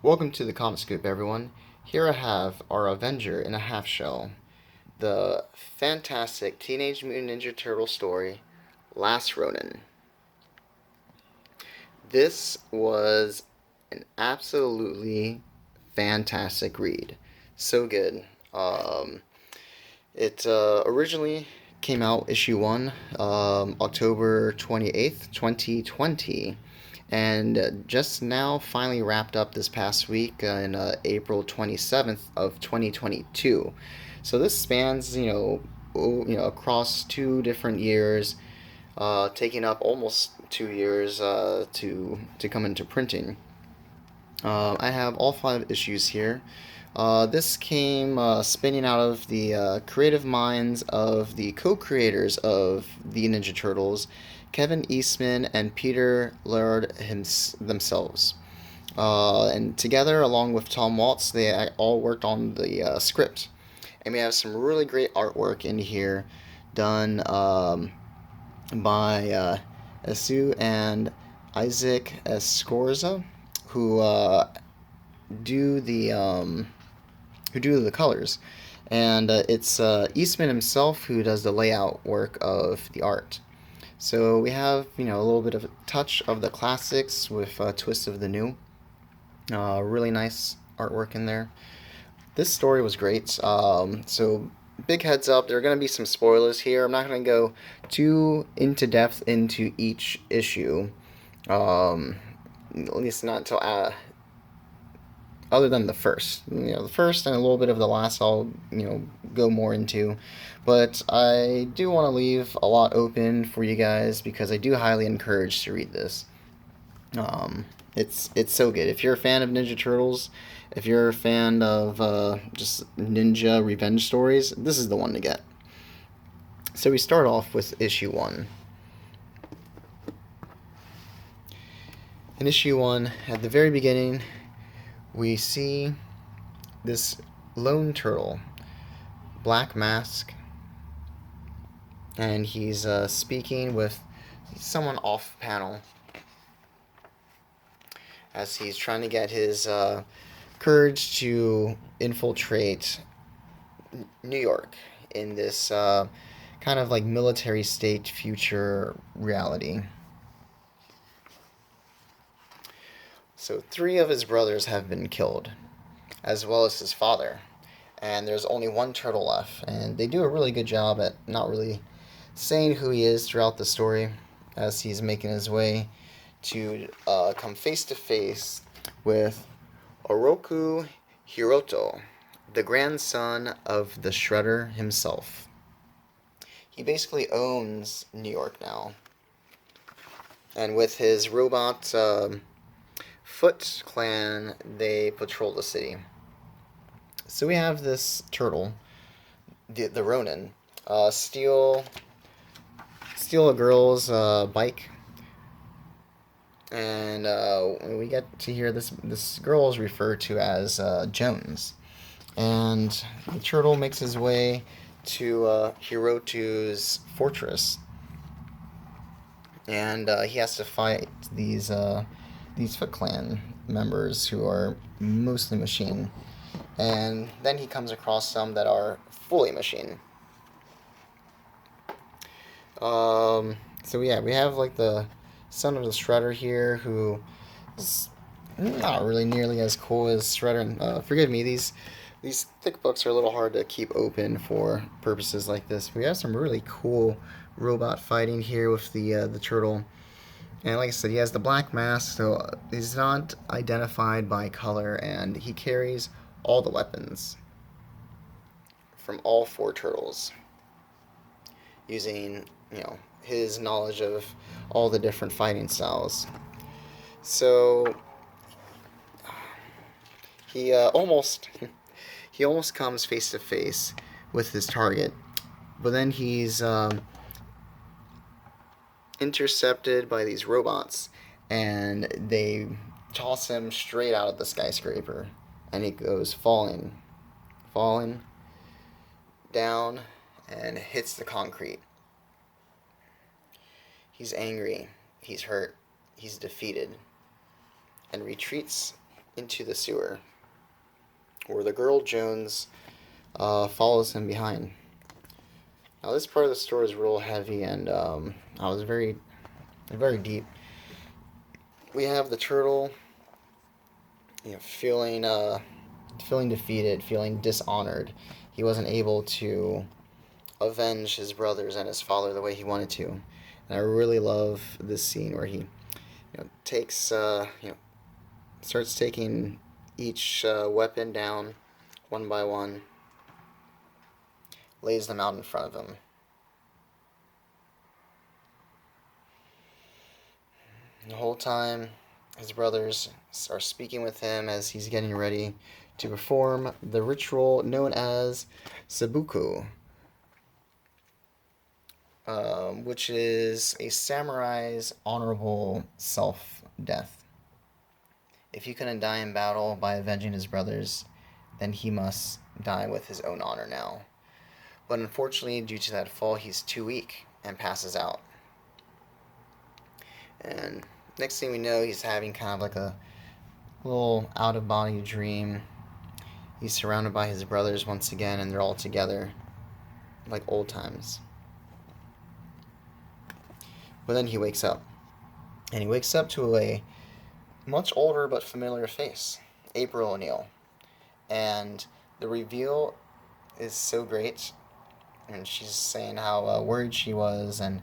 Welcome to the Comic Scoop, everyone. Here I have our Avenger in a half shell, the fantastic Teenage Mutant Ninja Turtle story, Last Ronin. This was an absolutely fantastic read. So good. It originally came out issue 1, October 28th, 2020, and just now finally wrapped up this past week in April 27th of 2022. So this spans, across 2 different years, taking up almost 2 years to come into printing. I have all 5 issues here. This came spinning out of the creative minds of the co-creators of the Ninja Turtles, Kevin Eastman and Peter Laird themselves. And together, along with Tom Waltz, they all worked on the script. And we have some really great artwork in here done by Esu and Isaac Escorza, who do the um, who do the colors, and it's Eastman himself who does the layout work of the art. So we have a little bit of a touch of the classics with a twist of the new. Really nice artwork in there. This story was great. So big heads up, there are going to be some spoilers here. I'm not going to go too into depth into each issue. At least not until other than the first. The first and a little bit of the last I'll, go more into. But I do want to leave a lot open for you guys because I do highly encourage to read this. It's so good. If you're a fan of Ninja Turtles, if you're a fan of just ninja revenge stories, this is the one to get. So we start off with issue 1. In issue 1, at the very beginning, we see this lone turtle, black mask, and he's speaking with someone off panel as he's trying to get his courage to infiltrate New York in this kind of like military state future reality. So 3 of his brothers have been killed, as well as his father. And there's only one turtle left. And they do a really good job at not really saying who he is throughout the story as he's making his way to come face to face with Oroku Hiroto, the grandson of the Shredder himself. He basically owns New York now. And with his robot Foot Clan, they patrol the city. So we have this turtle, the Ronin, steal a girl's bike, and we get to hear this girl is referred to as Jones, and the turtle makes his way to Hirotu's fortress, and he has to fight these Foot Clan members who are mostly machine. And then he comes across some that are fully machine. So yeah, we have like the son of the Shredder here, who is not really nearly as cool as Shredder. And forgive me, these thick books are a little hard to keep open for purposes like this. We have some really cool robot fighting here with the turtle. And like I said, he has the black mask, so he's not identified by color, and he carries all the weapons from all 4 turtles, using, his knowledge of all the different fighting styles. So he almost he almost comes face to face with his target, but then he's intercepted by these robots, and they toss him straight out of the skyscraper, and he goes falling down, and hits the concrete. He's angry, he's hurt, he's defeated, and retreats into the sewer, where the girl Jones follows him behind. Now this part of the story is real heavy, and I was very deep. We have the turtle, feeling defeated, feeling dishonored. He wasn't able to avenge his brothers and his father the way he wanted to. And I really love this scene where he, takes, starts taking each weapon down one by one, lays them out in front of him. The whole time, his brothers are speaking with him as he's getting ready to perform the ritual known as Sabuku, which is a samurai's honorable self-death. If he couldn't die in battle by avenging his brothers, then he must die with his own honor now. But unfortunately, due to that fall, he's too weak and passes out. And next thing we know, he's having kind of like a little out-of-body dream. He's surrounded by his brothers once again, and they're all together, like old times. But then he wakes up. And he wakes up to a much older but familiar face, April O'Neil. And the reveal is so great. And she's saying how worried she was, and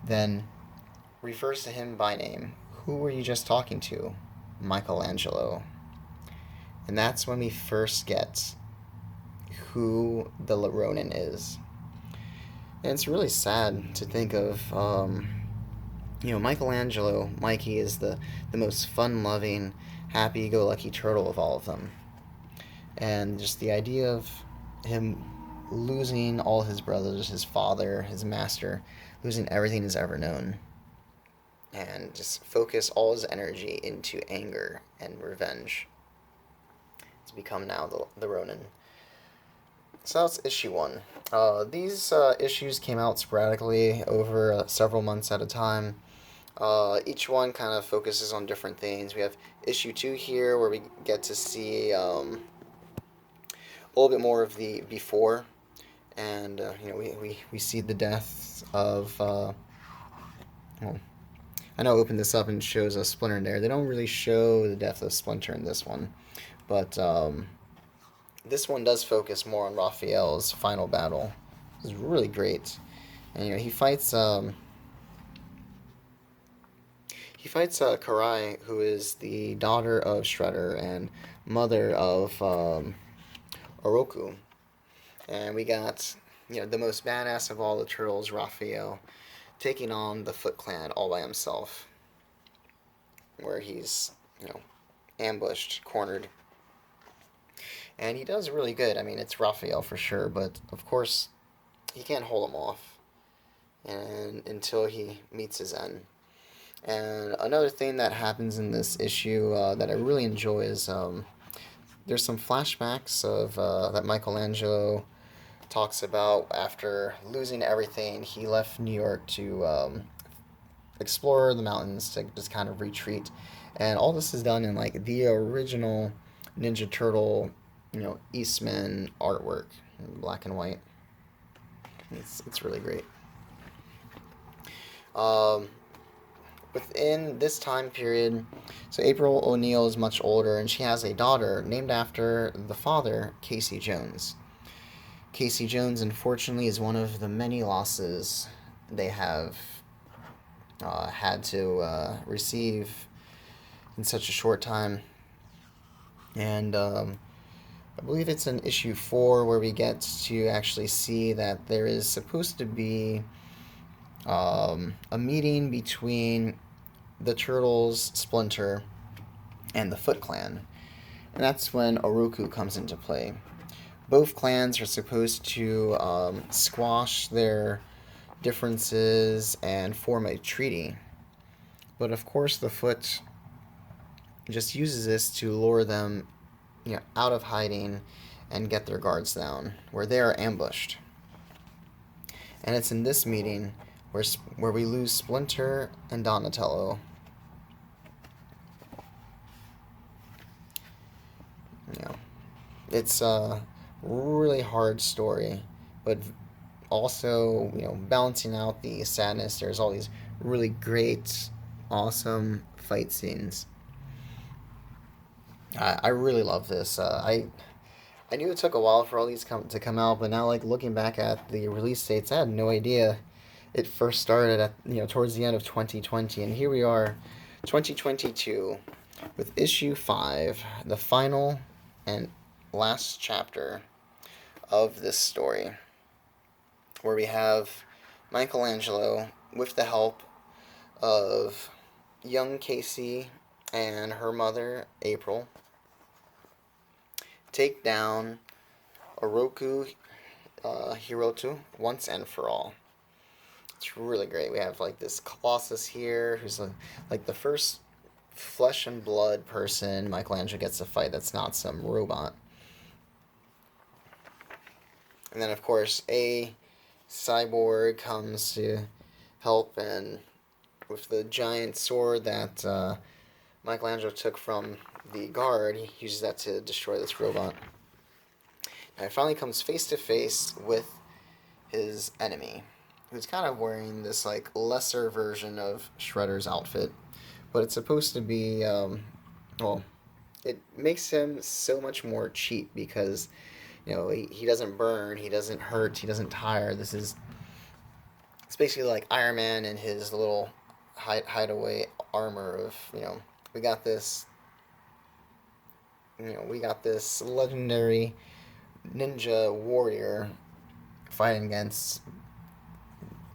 then refers to him by name. Who were you just talking to? Michelangelo. And that's when we first get who the Ronin is. And it's really sad to think of, Michelangelo, Mikey, is the most fun-loving, happy-go-lucky turtle of all of them. And just the idea of him losing all his brothers, his father, his master, losing everything he's ever known, and just focus all his energy into anger and revenge to become now the Ronin. So that's issue 1. These issues came out sporadically over several months at a time. Each one kind of focuses on different things. We have issue 2 here, where we get to see a little bit more of the before, and we see the death of I know I opened this up and it shows a Splinter in there. They don't really show the death of Splinter in this one, but this one does focus more on Raphael's final battle. It's really great, and he fights Karai, who is the daughter of Shredder and mother of Oroku, and we got the most badass of all the turtles, Raphael, taking on the Foot Clan all by himself, where he's, ambushed, cornered. And he does really good. I mean, it's Raphael for sure, but of course, he can't hold him off until he meets his end. And another thing that happens in this issue that I really enjoy is there's some flashbacks of that Michelangelo talks about after losing everything. He left New York to explore the mountains, to just kind of retreat, and all this is done in like the original Ninja Turtle, Eastman artwork, in black and white. It's really great. Within this time period, so April O'Neil is much older, and she has a daughter named after the father, Casey Jones. Casey Jones, unfortunately, is one of the many losses they have had to receive in such a short time. And I believe it's in issue 4 where we get to actually see that there is supposed to be a meeting between the Turtles, Splinter, and the Foot Clan. And that's when Oroku comes into play. Both clans are supposed to squash their differences and form a treaty. But of course the Foot just uses this to lure them out of hiding and get their guards down, where they are ambushed. And it's in this meeting where we lose Splinter and Donatello. You know, it's a really hard story, but also, balancing out the sadness, there's all these really great, awesome fight scenes. I really love this. I knew it took a while for all these to come out, but now, like, looking back at the release dates, I had no idea it first started at, towards the end of 2020, and here we are, 2022, with issue 5, the final and last chapter of this story, where we have Michelangelo, with the help of young Casey and her mother, April, take down Oroku Hiroto once and for all. It's really great. We have like this Colossus here, who's like the first flesh and blood person Michelangelo gets to fight that's not some robot. And then, of course, a cyborg comes to help, and with the giant sword that Michelangelo took from the guard, he uses that to destroy this robot. And he finally comes face to face with his enemy, who's kind of wearing this like lesser version of Shredder's outfit, but it's supposed to be well, it makes him so much more cheap because he doesn't burn, he doesn't hurt, he doesn't tire. It's basically like Iron Man and his little hideaway armor of we got this we got this legendary ninja warrior fighting against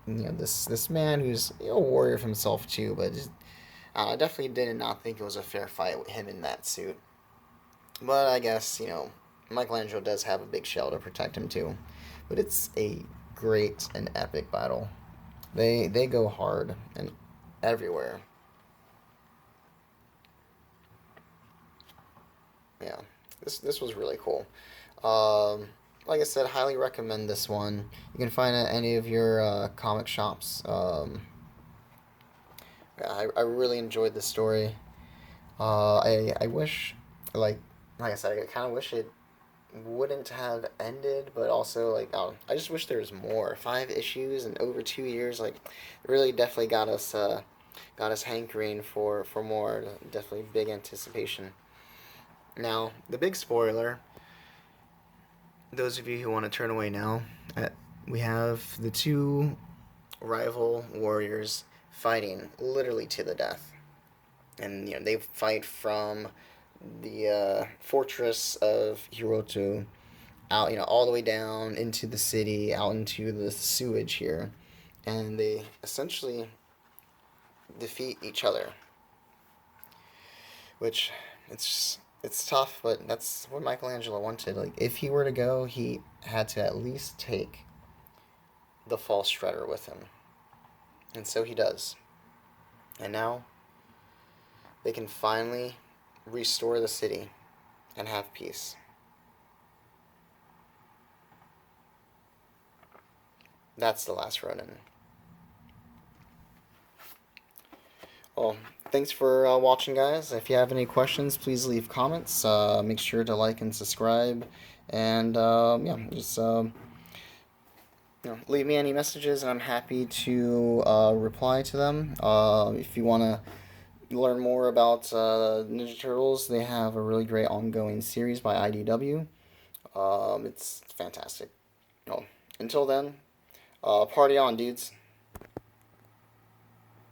this man who's a warrior of himself too, but just, I definitely did not think it was a fair fight with him in that suit. But I guess Michelangelo does have a big shell to protect him too. But it's a great and epic battle. They go hard and everywhere. Yeah, this was really cool. Like I said, highly recommend this one. You can find it at any of your comic shops. Yeah, I really enjoyed this story. I wish, like I said, I kind of wish it wouldn't have ended, but also I just wish there was more. 5 issues in over 2 years, like, it really definitely got us hankering for more. Definitely big anticipation. Now, the big spoiler, those of you who want to turn away now, we have the two rival warriors fighting literally to the death. And they fight from the fortress of Hiroto out, all the way down into the city, out into the sewage here, and they essentially defeat each other. Which it's tough, but that's what Michelangelo wanted. Like, if he were to go, he had to at least take the false Shredder with him, and so he does. And now they can finally restore the city and have peace. That's the Last Ronin. Well, thanks for watching, guys. If you have any questions, please leave comments. Make sure to like and subscribe. And yeah, just leave me any messages, and I'm happy to reply to them. If you want to learn more about Ninja Turtles, they have a really great ongoing series by IDW. It's fantastic. Well, until then, party on, dudes.